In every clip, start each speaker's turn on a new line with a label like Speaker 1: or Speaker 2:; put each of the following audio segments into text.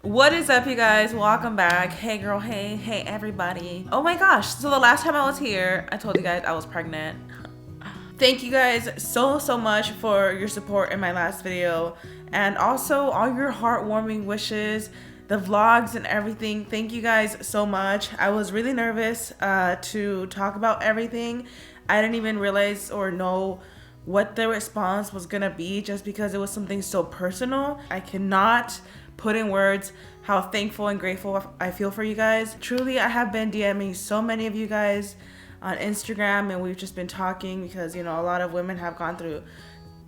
Speaker 1: What is up, you guys? Welcome back. Hey girl, hey everybody. Oh my gosh, so the last time I was here, I told you guys I was pregnant. Thank you guys so much for your support in my last video, and also all your heartwarming wishes, the vlogs and everything. Thank you guys so much. I was really nervous to talk about everything. I didn't even realize or know what the response was gonna be, just because it was something so personal. I cannot put in words how thankful and grateful I feel for you guys. Truly, I have been DMing so many of you guys on Instagram, and we've just been talking because, you know, a lot of women have gone through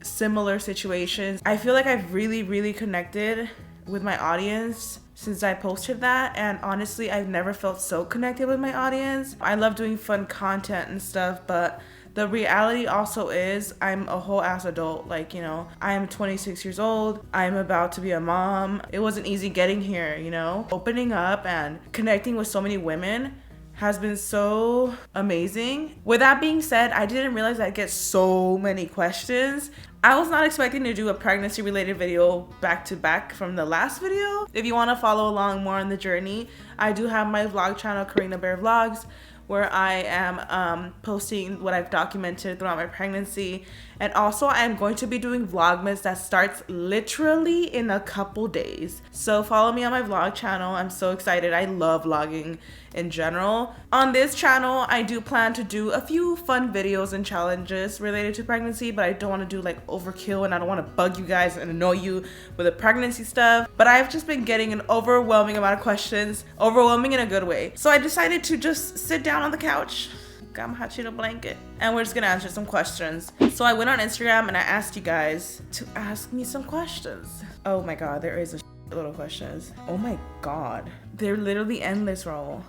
Speaker 1: similar situations. I feel like I've really connected with my audience since I posted that, and honestly, I've never felt so connected with my audience. I love doing fun content and stuff, but the reality also is I'm a whole ass adult. Like, you know, I am 26 years old. I'm about to be a mom. It wasn't easy getting here, you know? Opening up and connecting with so many women has been so amazing. With that being said, I didn't realize I'd get so many questions. I was not expecting to do a pregnancy related video back to back from the last video. If you want to follow along more on the journey, I do have my vlog channel, Karina Bear Vlogs, where I am posting what I've documented throughout my pregnancy. And also I'm going to be doing Vlogmas that starts literally in a couple days. So follow me on my vlog channel. I'm so excited. I love vlogging in general. On this channel, I do plan to do a few fun videos and challenges related to pregnancy, but I don't want to do like overkill, and I don't want to bug you guys and annoy you with the pregnancy stuff. But I've just been getting an overwhelming amount of questions, overwhelming in a good way. So I decided to just sit down on the couch, got my hot Cheeto blanket, and we're just gonna answer some questions. So I went on Instagram and I asked you guys to ask me some questions. Oh my god, there is a little questions. Oh my god, they're literally endless, Raul.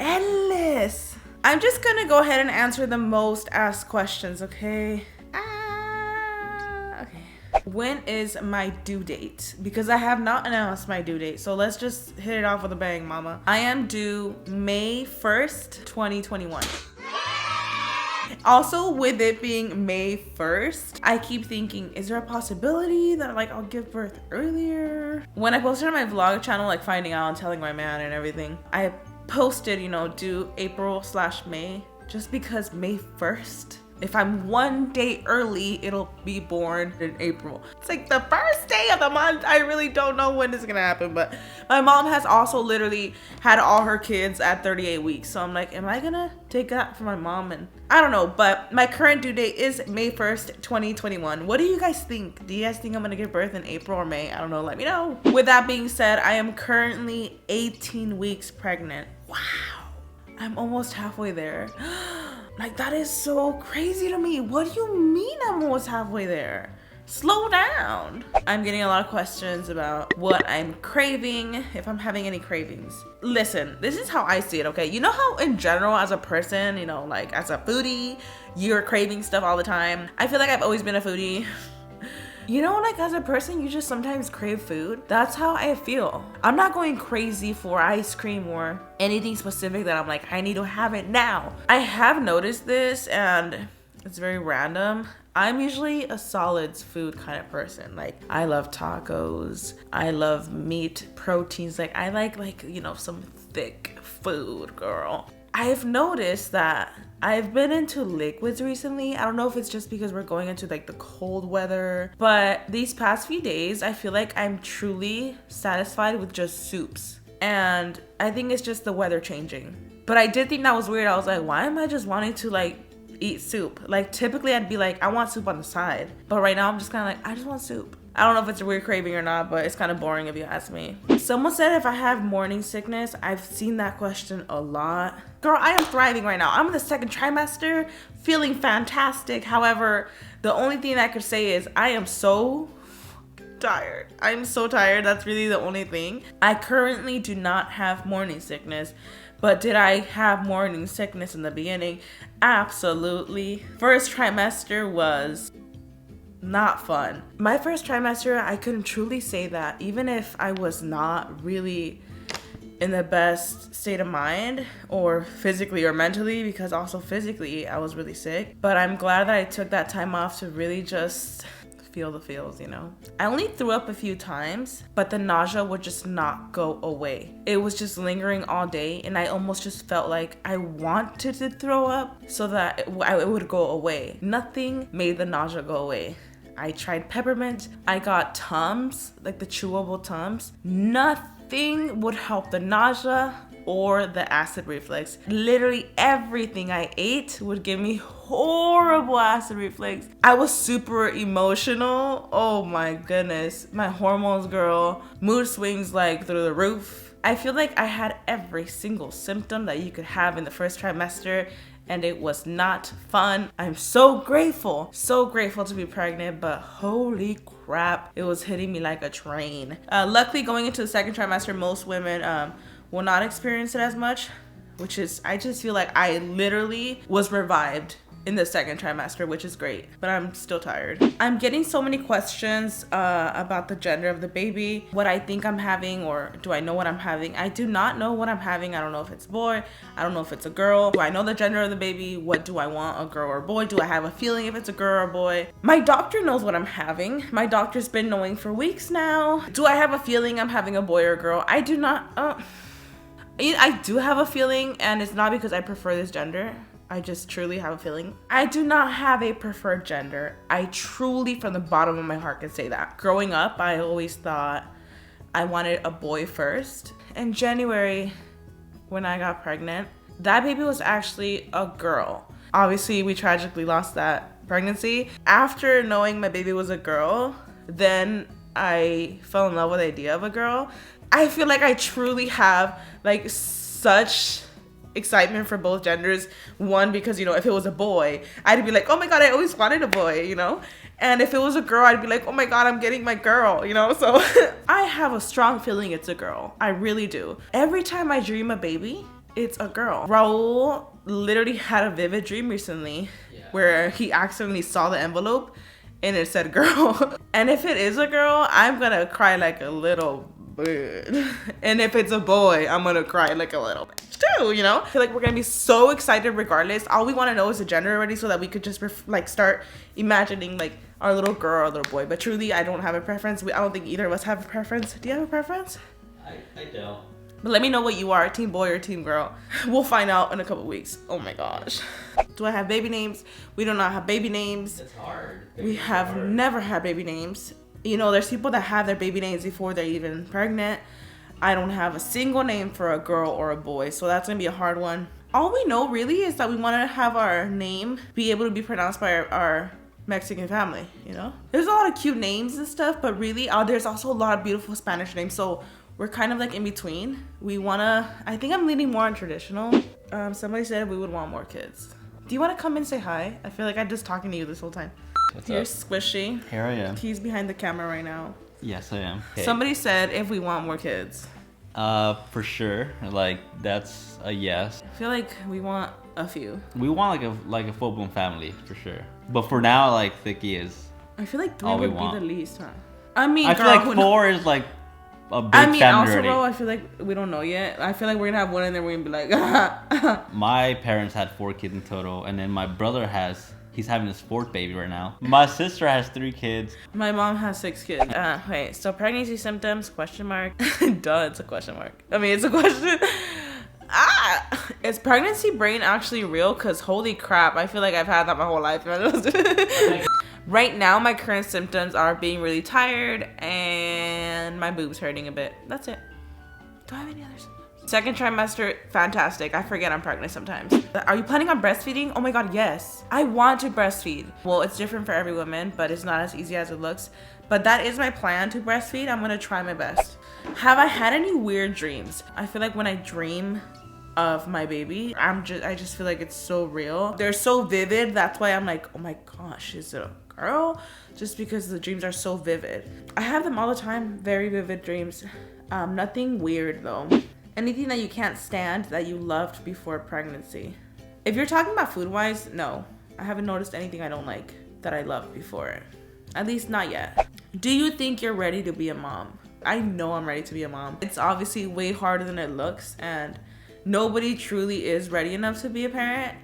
Speaker 1: Endless. I'm just gonna go ahead and answer the most asked questions, okay? Okay. When is my due date? Because I have not announced my due date, so let's just hit it off with a bang, mama. I am due May 1st, 2021. Also, with it being May 1st, I keep thinking, is there a possibility that like I'll give birth earlier? When I posted on my vlog channel, like finding out and telling my man and everything, I posted, you know, due April/May, just because May 1st. If I'm one day early, it'll be born in April. It's like the first day of the month. I really don't know when this is gonna happen, but my mom has also literally had all her kids at 38 weeks. So I'm like, am I gonna take that for my mom? And I don't know, but my current due date is May 1st, 2021. What do you guys think? Do you guys think I'm gonna give birth in April or May? I don't know, let me know. With that being said, I am currently 18 weeks pregnant. Wow, I'm almost halfway there. Like, that is so crazy to me. What do you mean I'm almost halfway there? Slow down. I'm getting a lot of questions about what I'm craving, if I'm having any cravings. Listen, this is how I see it, okay? You know how in general as a person, you know, like as a foodie, you're craving stuff all the time? I feel like I've always been a foodie. You know, like as a person, you just sometimes crave food. That's how I feel. I'm not going crazy for ice cream or anything specific that I'm like, I need to have it now. I have noticed this, and it's very random. I'm usually a solids food kind of person. Like, I love tacos. I love meat, proteins. Like, I like, you know, some thick food, girl. I've noticed that I've been into liquids recently. I don't know if it's just because we're going into like the cold weather, but these past few days, I feel like I'm truly satisfied with just soups. And I think it's just the weather changing. But I did think that was weird. I was like, why am I just wanting to like eat soup? Like typically I'd be like, I want soup on the side. But right now I'm just kind of like, I just want soup. I don't know if it's a weird craving or not, but it's kind of boring if you ask me. Someone said if I have morning sickness. I've seen that question a lot. Girl, I am thriving right now. I'm in the second trimester, feeling fantastic. However, the only thing I could say is I am so tired. I'm so tired. That's really the only thing. I currently do not have morning sickness, but did I have morning sickness in the beginning? Absolutely. First trimester was not fun. My first trimester, I couldn't truly say that, even if I was not really in the best state of mind or physically or mentally, because also physically I was really sick. But I'm glad that I took that time off to really just feel the feels, you know. I only threw up a few times, but the nausea would just not go away. It was just lingering all day, and I almost just felt like I wanted to throw up so that it would go away. Nothing made the nausea go away. I tried peppermint. I got Tums, like the chewable Tums. Nothing would help the nausea or the acid reflux. Literally everything I ate would give me horrible acid reflux. I was super emotional. Oh my goodness. My hormones, girl. Mood swings like through the roof. I feel like I had every single symptom that you could have in the first trimester, and it was not fun. I'm so grateful to be pregnant, but holy crap, it was hitting me like a train. Luckily, going into the second trimester, most women will not experience it as much, which is, I just feel like I literally was revived in the second trimester, which is great, but I'm still tired. I'm getting so many questions about the gender of the baby, what I think I'm having, or do I know what I'm having? I do not know what I'm having. I don't know if it's a boy. I don't know if it's a girl. Do I know the gender of the baby? What do I want, a girl or a boy? Do I have a feeling if it's a girl or a boy? My doctor knows what I'm having. My doctor's been knowing for weeks now. Do I have a feeling I'm having a boy or a girl? I do not. I do have a feeling, and it's not because I prefer this gender. I just truly have a feeling. I do not have a preferred gender. I truly, from the bottom of my heart, can say that. Growing up, I always thought I wanted a boy first. In January, when I got pregnant, that baby was actually a girl. Obviously, we tragically lost that pregnancy. After knowing my baby was a girl, then I fell in love with the idea of a girl. I feel like I truly have like such excitement for both genders. One, because, you know, if it was a boy, I'd be like, oh my god, I always wanted a boy, you know. And if it was a girl, I'd be like, oh my god, I'm getting my girl, you know. So I have a strong feeling it's a girl. I really do. Every time I dream a baby, it's a girl. Raul literally had a vivid dream recently where he accidentally saw the envelope and it said girl. And if it is a girl, I'm gonna cry like a little bit. And if it's a boy, I'm gonna cry like a little bit too, you know. I feel like we're gonna be so excited regardless. All we want to know is the gender already, so that we could just like start imagining like our little girl or little boy. But truly, I don't have a preference. I don't think either of us have a preference. Do you have a preference?
Speaker 2: I don't.
Speaker 1: But let me know what you are, team boy or team girl. We'll find out in a couple weeks. Oh my gosh. Do I have baby names? We do not have baby names.
Speaker 2: It's hard.
Speaker 1: We have never had baby names. You know, there's people that have their baby names before they're even pregnant. I don't have a single name for a girl or a boy, so that's gonna be a hard one. All we know really is that we want to have our name be able to be pronounced by our Mexican family, you know? There's a lot of cute names and stuff, but really, there's also a lot of beautiful Spanish names, so we're kind of like in between. I think I'm leaning more on traditional. Somebody said we would want more kids. Do you want to come and say hi? I feel like I'm just talking to you this whole time.
Speaker 2: What's
Speaker 1: You're
Speaker 2: up?
Speaker 1: Squishy.
Speaker 2: Here I am.
Speaker 1: He's behind the camera right now.
Speaker 2: Yes, I am. Okay.
Speaker 1: Somebody said if we want more kids.
Speaker 2: For sure. Like, that's a yes.
Speaker 1: I feel like we want a few.
Speaker 2: We want like a full blown family for sure. But for now, like, Thicky is.
Speaker 1: I feel like 3
Speaker 2: all we
Speaker 1: would be
Speaker 2: want.
Speaker 1: the least, huh? I mean,
Speaker 2: I feel like 4 is like a big family
Speaker 1: also
Speaker 2: already.
Speaker 1: though, I feel like we don't know yet. I feel like we're gonna have one and then we're gonna be like,
Speaker 2: My parents had 4 kids in total, and then my brother he's having his 4th baby right now. My sister has 3 kids.
Speaker 1: My mom has 6 kids. Wait, so pregnancy symptoms, question mark. Duh, it's a question mark. I mean, it's a question. Is pregnancy brain actually real? Because holy crap, I feel like I've had that my whole life. Right now, my current symptoms are being really tired and my boobs hurting a bit. That's it. Do I have any other symptoms? Second trimester, fantastic. I forget I'm pregnant sometimes. Are you planning on breastfeeding? Oh my god, yes. I want to breastfeed. Well, it's different for every woman, but it's not as easy as it looks. But that is my plan, to breastfeed. I'm gonna try my best. Have I had any weird dreams? I feel like when I dream of my baby, I just feel like it's so real. They're so vivid. That's why I'm like, oh my gosh, is it a girl? Just because the dreams are so vivid. I have them all the time, very vivid dreams. Nothing weird though. Anything that you can't stand that you loved before pregnancy? If you're talking about food-wise, no. I haven't noticed anything I don't like that I loved before. At least not yet. Do you think you're ready to be a mom? I know I'm ready to be a mom. It's obviously way harder than it looks, and nobody truly is ready enough to be a parent.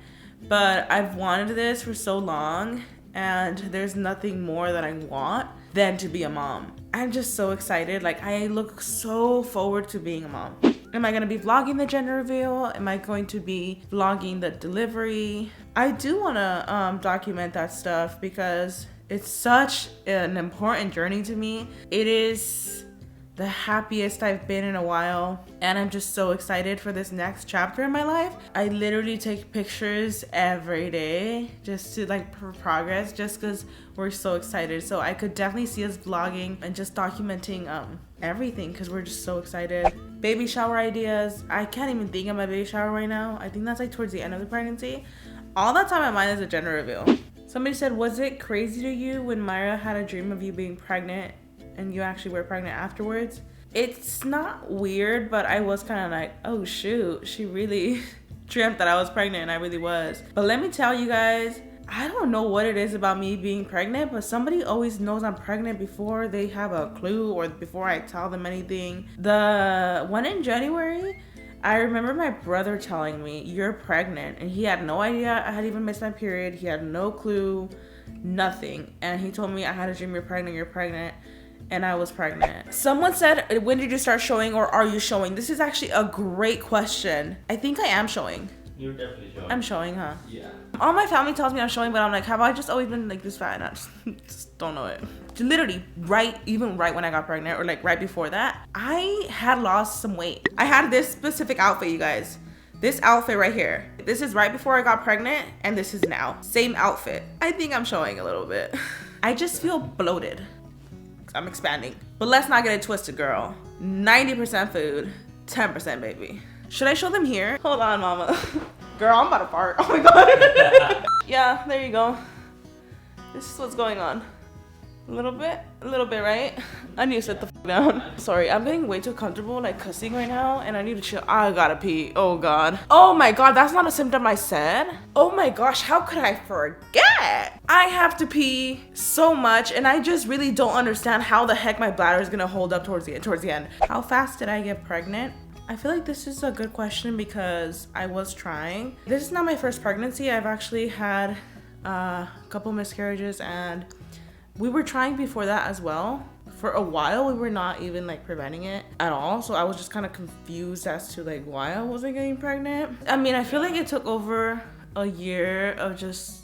Speaker 1: But I've wanted this for so long, and there's nothing more that I want than to be a mom. I'm just so excited. Like, I look so forward to being a mom. Am I gonna be vlogging the gender reveal? Am I going to be vlogging the delivery? I do wanna document that stuff because it's such an important journey to me. It is the happiest I've been in a while, and I'm just so excited for this next chapter in my life. I literally take pictures every day just to like for progress, just because we're so excited. So I could definitely see us vlogging and just documenting everything because we're just so excited. Baby shower ideas. I can't even think of my baby shower right now. I think that's like towards the end of the pregnancy. All that's on my mind is a gender reveal. Somebody said, was it crazy to you when Myra had a dream of you being pregnant and you actually were pregnant afterwards? It's not weird, but I was kind of like, oh shoot, she really dreamt that I was pregnant, and I really was. But let me tell you guys, I don't know what it is about me being pregnant, but somebody always knows I'm pregnant before they have a clue or before I tell them anything. The one in January, I remember my brother telling me, you're pregnant, and he had no idea I had even missed my period. He had no clue, nothing. And he told me, I had a dream you're pregnant. And I was pregnant. Someone said, when did you start showing, or are you showing? This is actually a great question. I think I am showing.
Speaker 2: You're definitely showing.
Speaker 1: I'm showing, huh?
Speaker 2: Yeah.
Speaker 1: All my family tells me I'm showing, but I'm like, have I just always been like this fat? And I just don't know it. Literally, even right when I got pregnant, or like right before that, I had lost some weight. I had this specific outfit, you guys. This outfit right here. This is right before I got pregnant, and this is now. Same outfit. I think I'm showing a little bit. I just feel bloated. I'm expanding. But let's not get it twisted, girl. 90% food, 10% baby. Should I show them here? Hold on, mama. Girl, I'm about to fart. Oh my god. Yeah, there you go. This is what's going on. A little bit, right? I need to sit the f down. Sorry, I'm getting way too comfortable like cussing right now, and I need to chill. I gotta pee. Oh god. Oh my god, that's not a symptom I said. Oh my gosh, how could I forget? I have to pee so much, and I just really don't understand how the heck my bladder is gonna hold up towards the end. How fast did I get pregnant? I feel like this is a good question because I was trying. This is not my first pregnancy. I've actually had a couple miscarriages, and we were trying before that as well. For a while, we were not even like preventing it at all. So I was just kind of confused as to like why I wasn't getting pregnant. I mean, I feel like it took over a year of just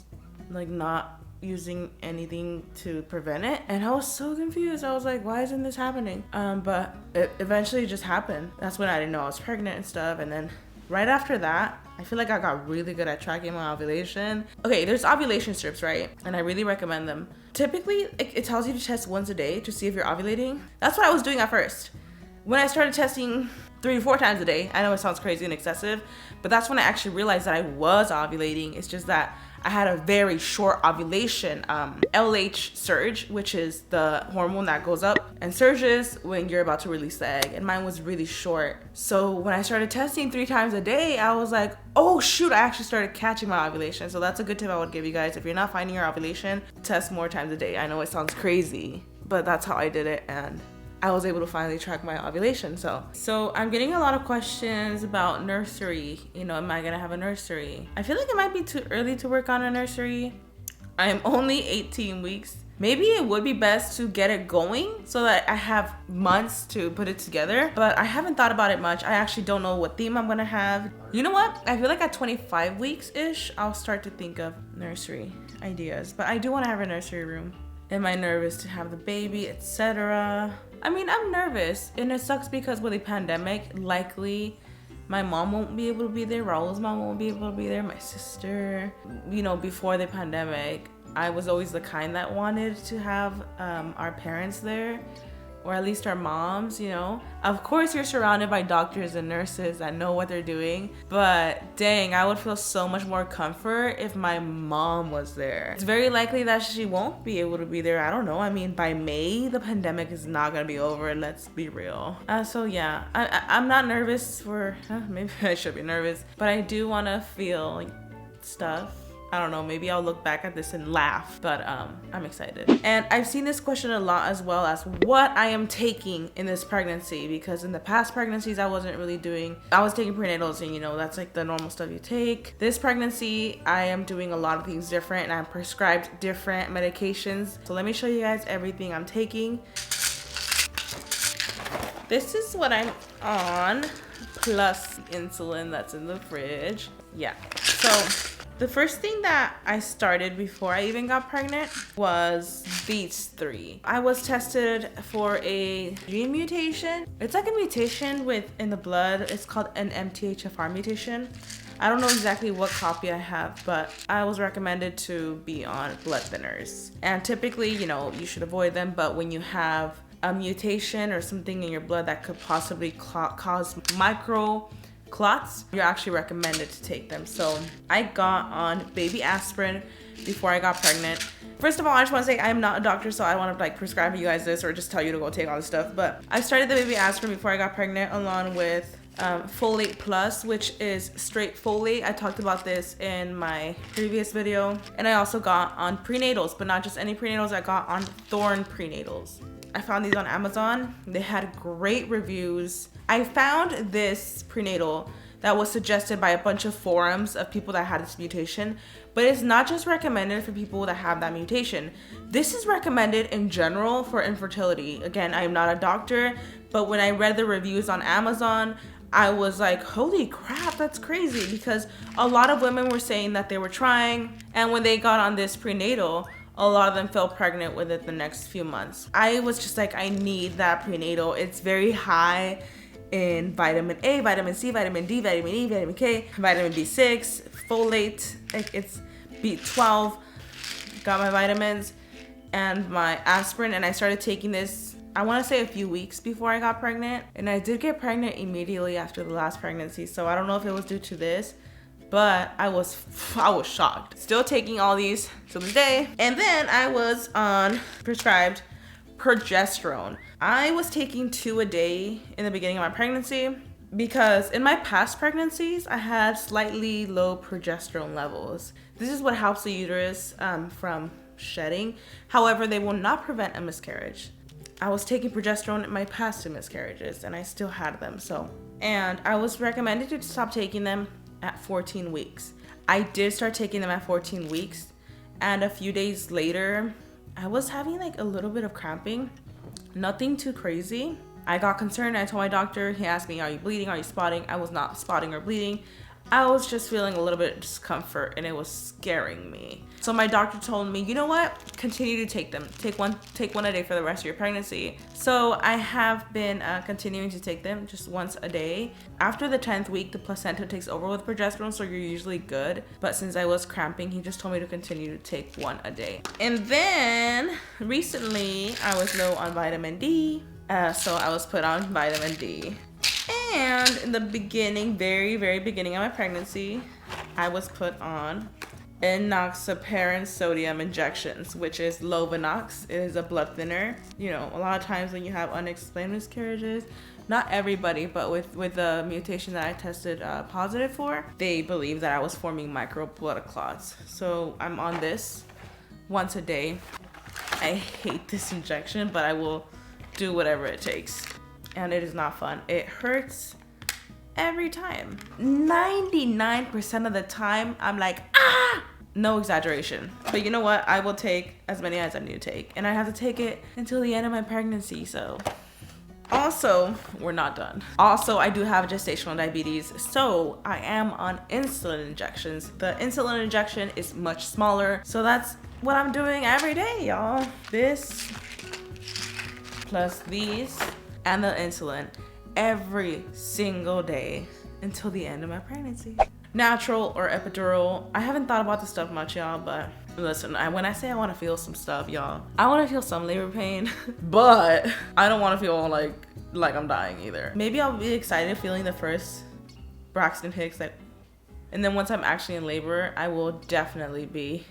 Speaker 1: like not using anything to prevent it, and I was so confused. I was like, why isn't this happening? But it eventually just happened. That's when I didn't know I was pregnant and stuff. And then right after that, I feel like I got really good at tracking my ovulation. Okay, there's ovulation strips, right? And I really recommend them. Typically, it tells you to test once a day to see if you're ovulating. That's what I was doing at first. When I started testing 3 to 4 times a day, I know it sounds crazy and excessive, but that's when I actually realized that I was ovulating. It's just that I had a very short ovulation, LH surge, which is the hormone that goes up and surges when you're about to release the egg, and mine was really short. So when I started testing 3 times a day, I was like, oh shoot, I actually started catching my ovulation. So that's a good tip I would give you guys. If you're not finding your ovulation, test more times a day. I know it sounds crazy, but that's how I did it, and I was able to finally track my ovulation. So I'm getting a lot of questions about nursery. You know, am I gonna have a nursery? I feel like it might be too early to work on a nursery. I am only 18 weeks. Maybe it would be best to get it going so that I have months to put it together, but I haven't thought about it much. I actually don't know what theme I'm gonna have. You know what? I feel like at 25 weeks-ish, I'll start to think of nursery ideas, but I do wanna have a nursery room. Am I nervous to have the baby, etc.? I mean, I'm nervous, and it sucks because with the pandemic, likely my mom won't be able to be there, Raul's mom won't be able to be there, my sister. You know, before the pandemic, I was always the kind that wanted to have our parents there, or at least our moms, you know. Of course, you're surrounded by doctors and nurses that know what they're doing, but dang, I would feel so much more comfort if my mom was there. It's very likely that she won't be able to be there. I don't know. I mean, by May, the pandemic is not gonna be over, let's be real. So yeah, I'm not nervous for, maybe I should be nervous, but I do wanna feel stuff. I don't know, maybe I'll look back at this and laugh, but I'm excited. And I've seen this question a lot as well as what I am taking in this pregnancy, because in the past pregnancies I was taking prenatals, and you know, that's like the normal stuff you take. This pregnancy, I am doing a lot of things different, and I'm prescribed different medications. So let me show you guys everything I'm taking. This is what I'm on, plus insulin that's in the fridge. Yeah, so the first thing that I started before I even got pregnant was these 3. I was tested for a gene mutation. It's like a mutation in the blood. It's called an MTHFR mutation. I don't know exactly what copy I have, but I was recommended to be on blood thinners. And typically, you know, you should avoid them, but when you have a mutation or something in your blood that could possibly cause micro clots, you're actually recommended to take them. So I got on baby aspirin before I got pregnant. First of all, I just want to say I'm not a doctor, so I don't want to like prescribe you guys this or just tell you to go take all this stuff. But I started the baby aspirin before I got pregnant, along with folate plus, which is straight folate. I talked about this in my previous video. And I also got on prenatals, but not just any prenatals. I got on Thorne prenatals. I found these on Amazon. They had great reviews. I found this prenatal that was suggested by a bunch of forums of people that had this mutation, but it's not just recommended for people that have that mutation. This is recommended in general for infertility. Again, I am not a doctor, but when I read the reviews on Amazon, I was like, holy crap, that's crazy, because a lot of women were saying that they were trying, and when they got on this prenatal, a lot of them fell pregnant with it the next few months. I was just like, I need that prenatal. It's very high in vitamin A, vitamin C, vitamin D, vitamin E, vitamin K, vitamin B6, folate, like it's B12. Got my vitamins and my aspirin, and I started taking this, I want to say a few weeks before I got pregnant. And I did get pregnant immediately after the last pregnancy, so I don't know if it was due to this, but I was shocked. Still taking all these to this day. And then I was on prescribed progesterone. I was taking 2 a day in the beginning of my pregnancy because in my past pregnancies, I had slightly low progesterone levels. This is what helps the uterus from shedding. However, they will not prevent a miscarriage. I was taking progesterone in my past 2 miscarriages, and I still had them. And I was recommended to stop taking them at 14 weeks. I did start taking them at 14 weeks, and a few days later, I was having like a little bit of cramping. Nothing too crazy. I got concerned. I told my doctor. He asked me, are you bleeding? Are you spotting? I was not spotting or bleeding. I was just feeling a little bit of discomfort, and it was scaring me. So my doctor told me, you know what? Continue to take them. Take one a day for the rest of your pregnancy. So I have been continuing to take them just once a day. After the 10th week, the placenta takes over with progesterone, so you're usually good. But since I was cramping, he just told me to continue to take 1 a day. And then recently, I was low on vitamin D, so I was put on vitamin D. And in the beginning, very, very beginning of my pregnancy, I was put on enoxaparin sodium injections, which is Lovenox. It is a blood thinner. You know, a lot of times when you have unexplained miscarriages, not everybody, but with the mutation that I tested positive for, they believe that I was forming micro blood clots. So I'm on this once a day. I hate this injection, but I will do whatever it takes. And it is not fun. It hurts every time. 99% of the time, I'm like, ah! No exaggeration. But you know what? I will take as many as I need to take. And I have to take it until the end of my pregnancy, so. Also, we're not done. Also, I do have gestational diabetes, so I am on insulin injections. The insulin injection is much smaller, so that's what I'm doing every day, y'all. This plus these and the insulin every single day until the end of my pregnancy. Natural or epidural, I haven't thought about this stuff much, y'all, but listen, when I say I want to feel some stuff, y'all, I want to feel some labor pain, but I don't want to feel like I'm dying either. Maybe I'll be excited feeling the first Braxton Hicks, and then once I'm actually in labor, I will definitely be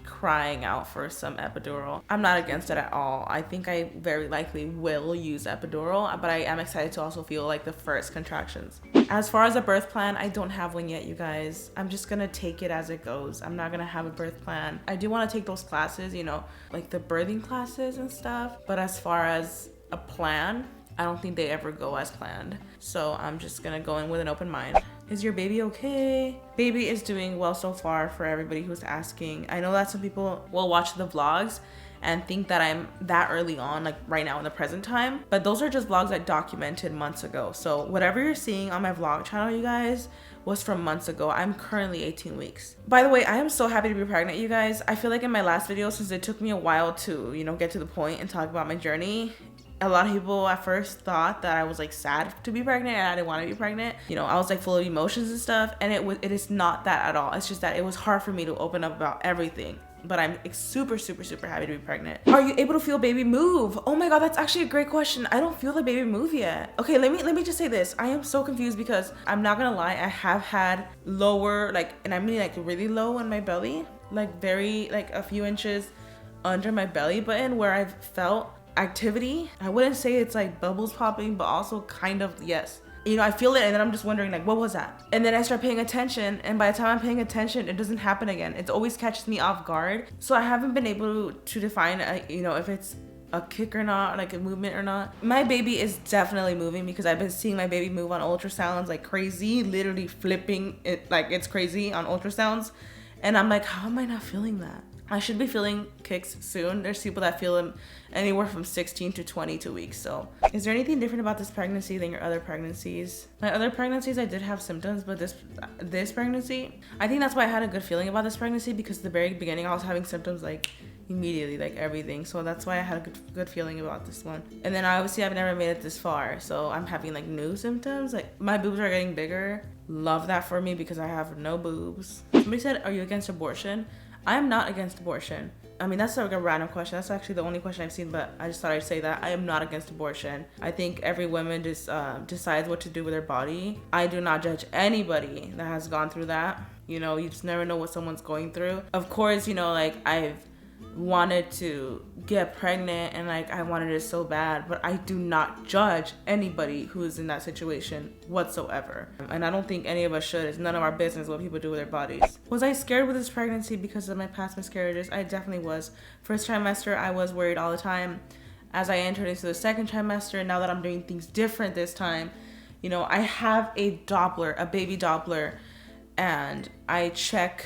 Speaker 1: crying out for some epidural. I'm not against it at all. I think I very likely will use epidural, but I am excited to also feel like the first contractions. As far as a birth plan, I don't have one yet, you guys. I'm just gonna take it as it goes. I'm not gonna have a birth plan. I do want to take those classes, you know, like the birthing classes and stuff, but as far as a plan, I don't think they ever go as planned. So I'm just gonna go in with an open mind. Is your baby okay? Baby is doing well so far, for everybody who's asking. I know that some people will watch the vlogs and think that I'm that early on, like right now in the present time, but those are just vlogs I documented months ago. So whatever you're seeing on my vlog channel, you guys, was from months ago. I'm currently 18 weeks. By the way, I am so happy to be pregnant, you guys. I feel like in my last video, since it took me a while to, you know, get to the point and talk about my journey, a lot of people at first thought that I was like sad to be pregnant and I didn't want to be pregnant. You know, I was like full of emotions and stuff, and it is not that at all. It's just that it was hard for me to open up about everything. But I'm super, super, super happy to be pregnant. Are you able to feel baby move? Oh my God, that's actually a great question. I don't feel the baby move yet. Okay, let me just say this. I am so confused because I'm not gonna lie, I have had lower, like, and I mean like really low in my belly, like very, like a few inches under my belly button where I've felt activity. I wouldn't say it's like bubbles popping, but also kind of, yes. You know, I feel it and then I'm just wondering like, what was that? And then I start paying attention, and by the time I'm paying attention, it doesn't happen again. It always catches me off guard. So I haven't been able to define, you know, if it's a kick or not, like a movement or not. My baby is definitely moving because I've been seeing my baby move on ultrasounds like crazy, literally flipping it like it's crazy on ultrasounds. And I'm like, how am I not feeling that? I should be feeling kicks soon. There's people that feel them anywhere from 16 to 22 weeks. So is there anything different about this pregnancy than your other pregnancies? My other pregnancies, I did have symptoms, but this pregnancy, I think that's why I had a good feeling about this pregnancy, because at the very beginning I was having symptoms like immediately, like everything. So that's why I had a good feeling about this one. And then obviously I've never made it this far, so I'm having like new symptoms. Like my boobs are getting bigger. Love that for me because I have no boobs. Somebody said, are you against abortion? I am not against abortion. I mean, that's like a random question. That's actually the only question I've seen, but I just thought I'd say that. I am not against abortion. I think every woman just decides what to do with their body. I do not judge anybody that has gone through that. You know, you just never know what someone's going through. Of course, you know, like I've wanted to get pregnant and like I wanted it so bad, but I do not judge anybody who is in that situation whatsoever. And I don't think any of us should. It's none of our business what people do with their bodies. Was I scared with this pregnancy because of my past miscarriages? I definitely was. First trimester, I was worried all the time. As I entered into the second trimester, now that I'm doing things different this time, you know, I have a Doppler, a baby Doppler, and I check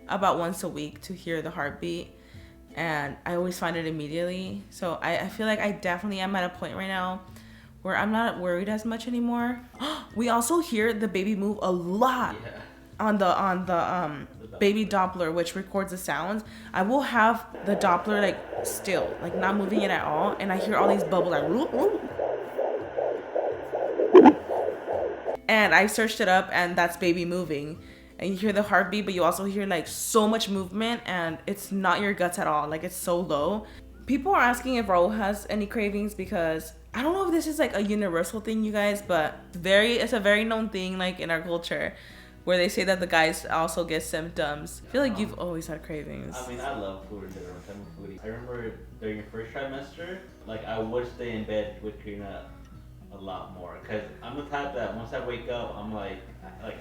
Speaker 1: about once a week to hear the heartbeat. And I always find it immediately. So I feel like I definitely am at a point right now where I'm not worried as much anymore. We also hear the baby move a lot on the baby Doppler, which records the sounds. I will have the Doppler like still, like not moving it at all, and I hear all these bubbles like whoop, whoop. And I searched it up and that's baby moving. And you hear the heartbeat, but you also hear like so much movement, and it's not your guts at all. Like it's so low. People are asking if Raul has any cravings because I don't know if this is like a universal thing, you guys, but it's a very known thing like in our culture where they say that the guys also get symptoms. I feel like you've always had cravings.
Speaker 2: I mean, I love food in general. I'm a foodie. I remember during your first trimester, like I would stay in bed with Karina a lot more because I'm the type that once I wake up, I'm like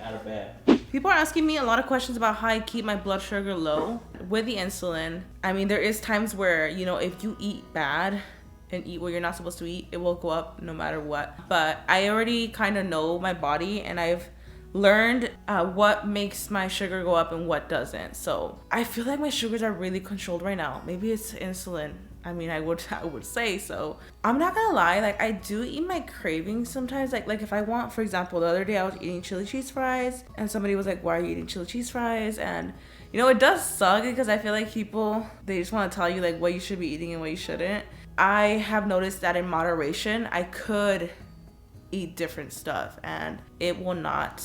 Speaker 2: out of bed.
Speaker 1: People are asking me a lot of questions about how I keep my blood sugar low with the insulin. I mean, there is times where, you know, if you eat bad and eat what you're not supposed to eat, it will go up no matter what. But I already kind of know my body, and I've learned what makes my sugar go up and what doesn't. So I feel like my sugars are really controlled right now. Maybe it's insulin. I mean, I would say so. I'm not gonna lie, like I do eat my cravings sometimes. Like if I want, for example, the other day I was eating chili cheese fries and somebody was like, why are you eating chili cheese fries? And you know, it does suck because I feel like people, they just want to tell you like what you should be eating and what you shouldn't. I have noticed that in moderation, I could eat different stuff and it will not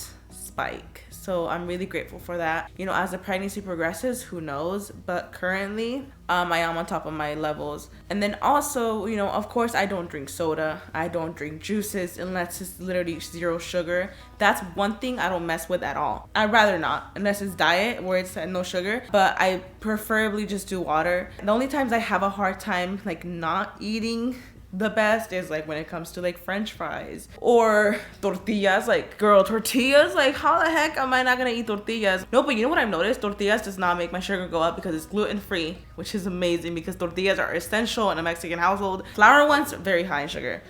Speaker 1: spike. So I'm really grateful for that. You know, as the pregnancy progresses, who knows? But currently, I am on top of my levels. And then also, you know, of course, I don't drink soda. I don't drink juices unless it's literally 0 sugar. That's one thing I don't mess with at all. I'd rather not, unless it's diet where it's no sugar. But I preferably just do water. The only times I have a hard time like not eating the best is like when it comes to like French fries or tortillas. Like, girl, tortillas, like how the heck am I not gonna eat tortillas? No, but you know what I've noticed? Tortillas does not make my sugar go up because it's gluten free, which is amazing because tortillas are essential in a Mexican household. Flour ones, very high in sugar.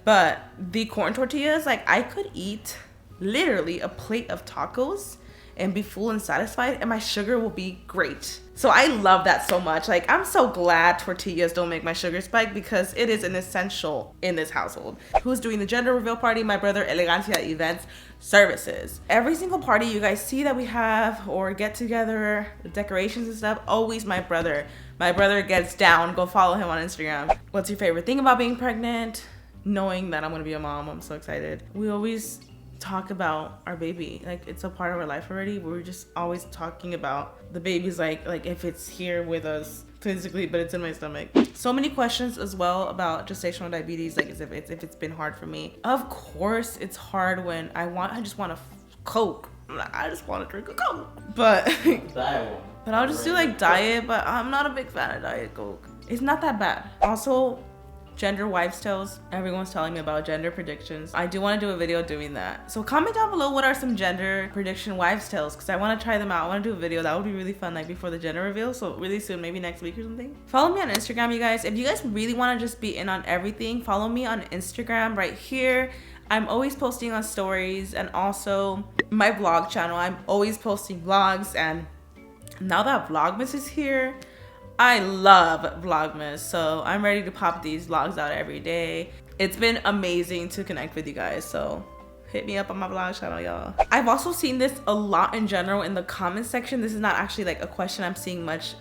Speaker 1: But the corn tortillas, like I could eat literally a plate of tacos and be full and satisfied, and my sugar will be great. So I love that so much. Like, I'm so glad tortillas don't make my sugar spike because it is an essential in this household. Who's doing the gender reveal party? My brother, Elegancia Events Services. Every single party you guys see that we have or get together, the decorations and stuff, always my brother. My brother gets down. Go follow him on Instagram. What's your favorite thing about being pregnant? Knowing that I'm gonna be a mom. I'm so excited. We always talk about our baby, like it's a part of our life already. We're just always talking about the baby's like if it's here with us physically, but it's in my stomach. So many questions as well about gestational diabetes, like if it's been hard for me. Of course it's hard when I just want a Coke. I just want to drink a Coke, but I'll just do like diet. But I'm not a big fan of Diet Coke. It's not that bad. Also, gender wives tales. Everyone's telling me about gender predictions. I do want to do a video doing that. So comment down below what are some gender prediction wives tales, because I want to try them out. I want to do a video that would be really fun, like before the gender reveal. So really soon, maybe next week or something. Follow me on Instagram, you guys. If you guys really want to just be in on everything, follow me on Instagram right here. I'm always posting on stories, and also my vlog channel. I'm always posting vlogs, and now that Vlogmas is here, I love Vlogmas, so I'm ready to pop these vlogs out every day. It's been amazing to connect with you guys, so hit me up on my vlog channel, y'all. I've also seen this a lot in general in the comment section. This is not actually like a question I'm seeing much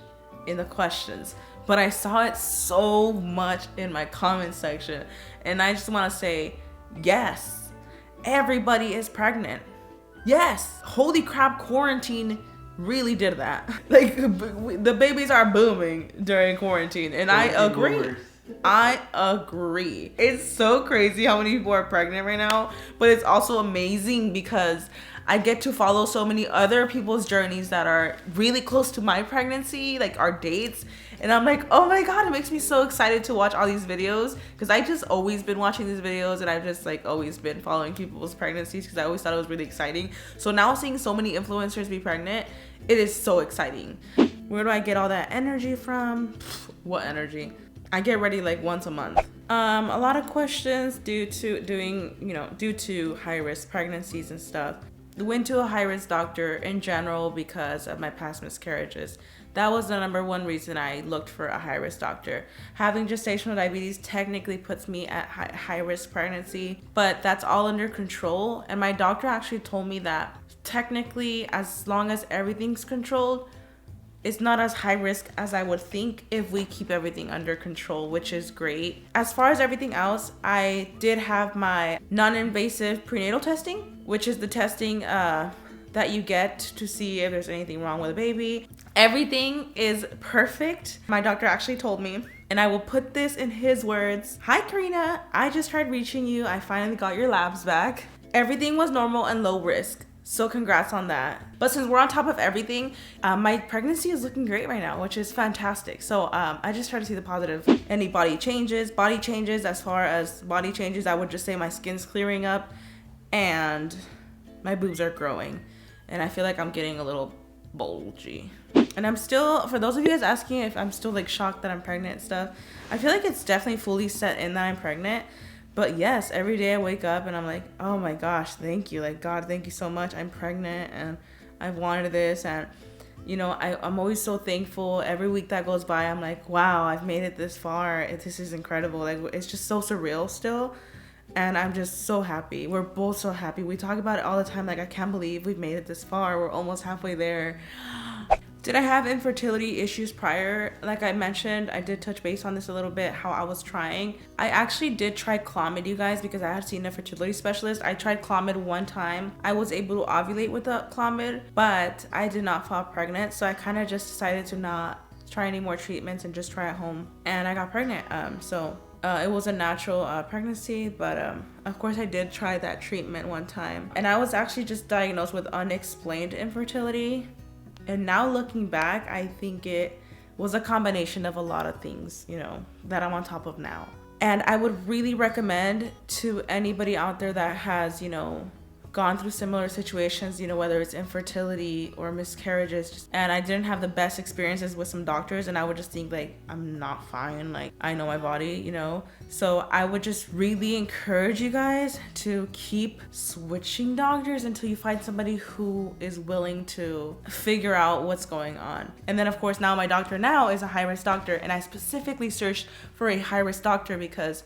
Speaker 1: in the questions, but I saw it so much in my comment section, and I just want to say, yes, everybody is pregnant. Yes, holy crap, quarantine really did that. Like, the babies are booming during quarantine, and I agree. I agree. It's so crazy how many people are pregnant right now, but it's also amazing because I get to follow so many other people's journeys that are really close to my pregnancy, like our dates. And I'm like, oh my God, it makes me so excited to watch all these videos, because I just always been watching these videos, and I've just like always been following people's pregnancies because I always thought it was really exciting. So now seeing so many influencers be pregnant, it is so exciting. Where do I get all that energy from? What energy? I get ready like once a month. A lot of questions due to high risk pregnancies and stuff. Went to a high risk doctor in general because of my past miscarriages. That was the #1 reason I looked for a high risk doctor. Having gestational diabetes technically puts me at high risk pregnancy, but that's all under control. And my doctor actually told me that technically, as long as everything's controlled, it's not as high risk as I would think if we keep everything under control, which is great. As far as everything else, I did have my non-invasive prenatal testing, which is the testing that you get to see if there's anything wrong with a baby. Everything is perfect. My doctor actually told me, and I will put this in his words. Hi, Karina. I just tried reaching you. I finally got your labs back. Everything was normal and low risk. So congrats on that. But since we're on top of everything, my pregnancy is looking great right now, which is fantastic. So I just try to see the positive. Any body changes, as far as body changes, I would just say my skin's clearing up and my boobs are growing. And I feel like I'm getting a little bulgy. And I'm still, for those of you guys asking if I'm still like shocked that I'm pregnant and stuff, I feel like it's definitely fully set in that I'm pregnant. But yes, every day I wake up and I'm like, oh my gosh, thank you. Like, God, thank you so much. I'm pregnant and I've wanted this. And, you know, I'm always so thankful. Every week that goes by, I'm like, wow, I've made it this far. This is incredible. Like, it's just so surreal still. And I'm just so happy. We're both so happy. We talk about it all the time. Like, I can't believe we've made it this far. We're almost halfway there. Did I have infertility issues prior? Like I mentioned, I did touch base on this a little bit, how I was trying. I actually did try Clomid, you guys, because I had seen a fertility specialist. I tried Clomid one time. I was able to ovulate with the Clomid, but I did not fall pregnant. So I kind of just decided to not try any more treatments and just try at home. And I got pregnant. It was a natural pregnancy, but of course I did try that treatment one time. And I was actually just diagnosed with unexplained infertility. And now looking back, I think it was a combination of a lot of things, you know, that I'm on top of now. And I would really recommend to anybody out there that has, you know, gone through similar situations, you know, whether it's infertility or miscarriages, and I didn't have the best experiences with some doctors, and I would just think like, I'm not fine, like I know my body, you know. So I would just really encourage you guys to keep switching doctors until you find somebody who is willing to figure out what's going on. And then of course now my doctor now is a high-risk doctor, and I specifically searched for a high-risk doctor because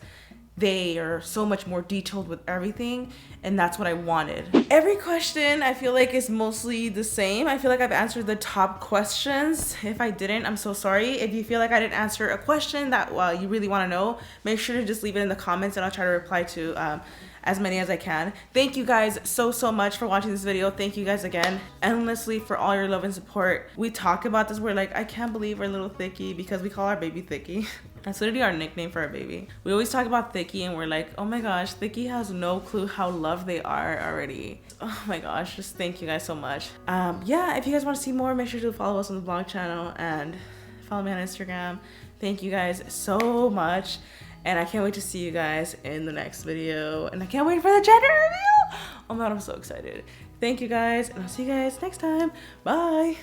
Speaker 1: they are so much more detailed with everything, and that's what I wanted. Every question I feel like is mostly the same. I feel like I've answered the top questions. If I didn't, I'm so sorry. If you feel like I didn't answer a question that you really want to know, make sure to just leave it in the comments and I'll try to reply to as many as I can. Thank you guys so much for watching this video. Thank you guys again endlessly for all your love and support. We talk about this, we're like, I can't believe our little Thicky, because we call our baby Thicky. That's literally our nickname for our baby. We always talk about Thicky and we're like, oh my gosh, Thicky has no clue how loved they are already. Oh my gosh, just thank you guys so much. Yeah, if you guys want to see more, make sure to follow us on the blog channel and follow me on Instagram. Thank you guys so much. And I can't wait to see you guys in the next video. And I can't wait for the gender reveal. Oh my god, I'm so excited. Thank you guys, and I'll see you guys next time. Bye.